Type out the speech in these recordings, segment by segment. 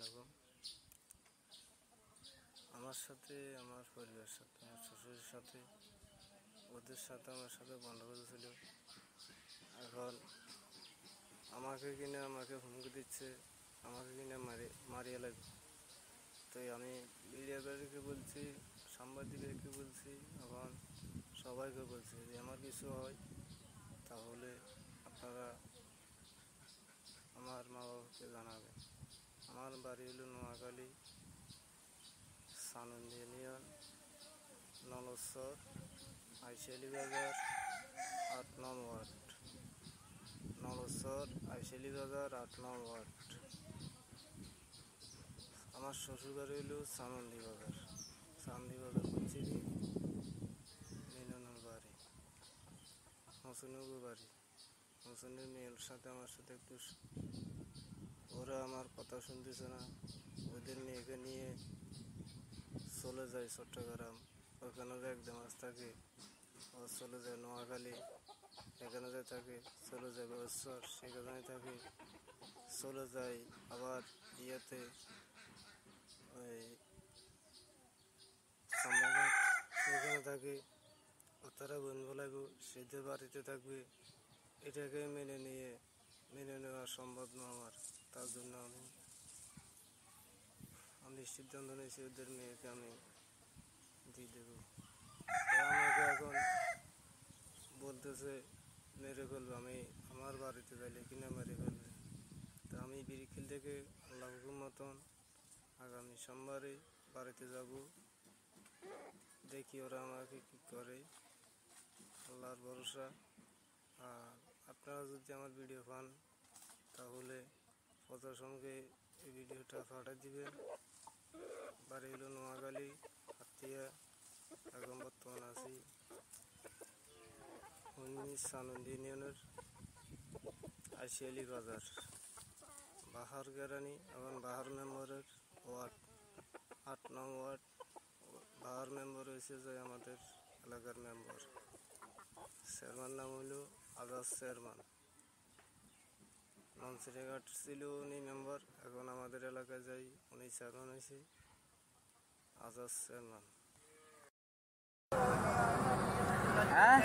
আলাইকুম। আমার সাথে আমার পরিবারের সাথে আমার শ্বশুরের সাথে ওদের সাথে আমার সাথে গন্ডগোল ছিল। এখন আমাকে হুমকি দিচ্ছে, আমাকে কিনে মারিয়ে লাগবে। তো আমি মিডিয়াকে বলছি, সাংবাদিকদেরকে বলছি, এখন সবাইকে বলছি যে আমার কিছু হয় তাহলে আপনারা আমার মা বাবাকে জানাবেন। আমার বাড়ি হলো নোয়াখালী, সানন্দী ইউনিয়ন, নলছর, আইশালি বাজার, ৮ নং ওয়ার্ড। নলছর, আইশালি বাজার, ৮ নং ওয়ার্ড। আমার শ্বশুর বাড়ি হলো সানন্দী বাজার। চান্দি বাজার বলছি মিলনের বাড়ি, হোসেনের বাড়ি। হোসেনের মেয়ের সাথে আমার সাথে একটু, ওরা আমার কথা শুনতেছে না। ওদের মেয়েকে নিয়ে চলে যায় চট্টগ্রাম, ওখানে যে একদম মাস থাকে। ও চলে যায় নোয়াখালী, এখানে যে থাকে। চলে যায় বছর, সেখানে থাকে। চলে যায় আবার ইয়েতে, ওই সেখানে থাকে। ও তারা বোন বলাগো সেদের বাড়িতে থাকবে। এটাকে মেনে নেওয়া সম্ভব না আমার। তার জন্য আমি সিদ্ধান্ত নিয়েছি ওদের মেয়েকে আমি দিয়ে দেবো। আমাকে এখন বলতেছে মেরে ফেলবে, আমি আমার বাড়িতে যাইলে কিনা মেরে ফেলবে। তা আমি বিরিখিল থেকে আল্লাহ হুকুম মতন আগামী সোমবারে বাড়িতে যাব। দেখি ওরা আমাকে কী করে, আল্লাহর ভরসা। আর আপনারা যদি আমার ভিডিও পান তাহলে প্রশাসনকে এই ভিডিওটা পাঠিয়ে দিবেন। বাড়ি হলো নোয়াখালী, হাতিয়া। এখন বর্তমান আছি সানন্দী ইউনিয়নের আইশালি বাজার, বাহার কেরানি। এখন বাহার মেম্বারের ওয়ার্ড, ৮ নং ওয়ার্ড। বাহার মেম্বার হয়েছে যে আমাদের এলাকার মেম্বার। চেয়ারম্যান নাম হইল আজাদ চেয়ারম্যান। ননসিরিঘাট ছিল উনি মেম্বার, এখন আমাদের এলাকায় যাই উনি চেয়ারম্যান হয়েছে, আজাদ চেয়ারম্যান। হ্যাঁ,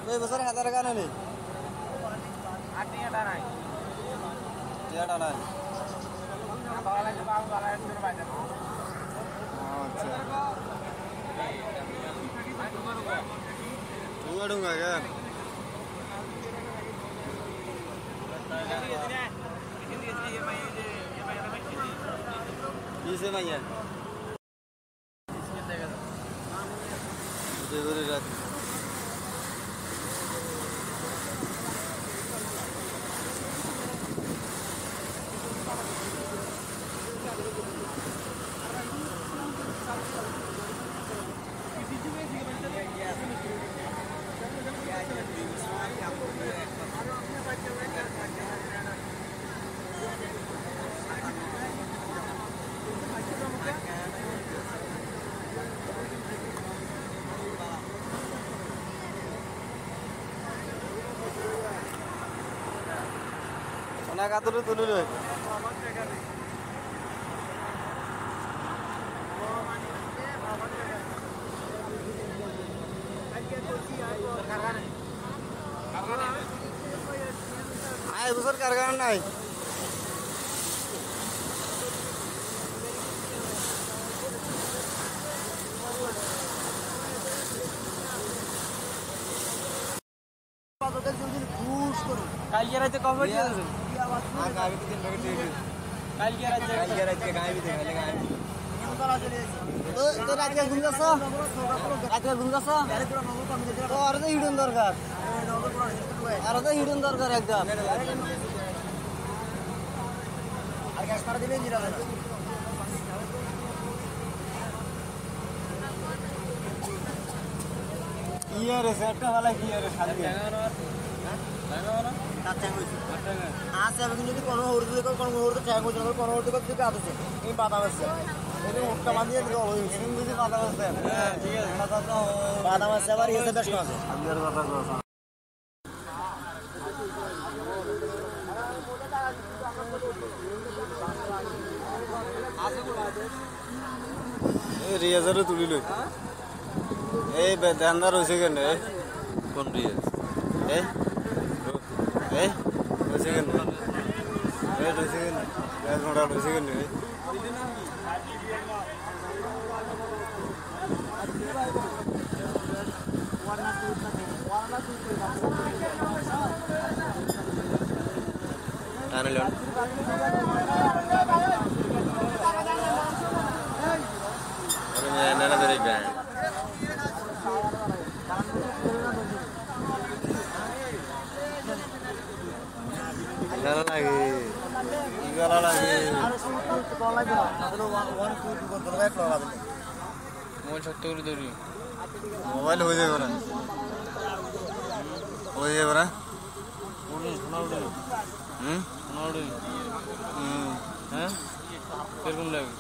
2 বছর হাজার টাকা নেই, 8 টাকা নাই, 2 টাকা নাই। আচ্ছা, ডুঙ্গা কেন কিসে ভাইয়া রাত অনেক আদরে তুলিল। আয় বছর কারখানা নাই। কালকে রাতে কবে দিয়েছেন? আগে তো 3 প্যাকেট দিয়ে দিন। কালকে রাতে গায়ে भी देगा लेगा তো রাতে ঘুম যাস? রাতে ঘুম যাস? তো আর তো হিডন দরকার, আর তো হিডন দরকার একদম। আর গ্যাস মারা দিলে জিরা না। ইয়ারে সেটটা वाला কি ইয়ারে খালি আছে। আমি যদি কোনো হরতে ট্যাঙ্ক হচ্ছে, কোনো হরতে করতে আছে এই বাধা আছে, মুখটা বাঁধিয়ে যদি বাধা আছে, বাধা আছে আবার ইয়েতে বেশ আছে। আমি এই রিয়াজারে তুলিল এই বেদান্দার হয়েছে কেন কোন রিয়াজ? এই এই হয়েছে কেন এই হয়েছে কেন এক ঘন্টা হয়েছে কেন ആണല്ലോ എന്നാ ധരിക്കാൻ গালা লাগে কি গালা লাগে মোবাইল সত্য করে ধরি মোবাইল হয়ে যাবে না হয়ে যাবে না হ্যাঁ কিরকম লাগে?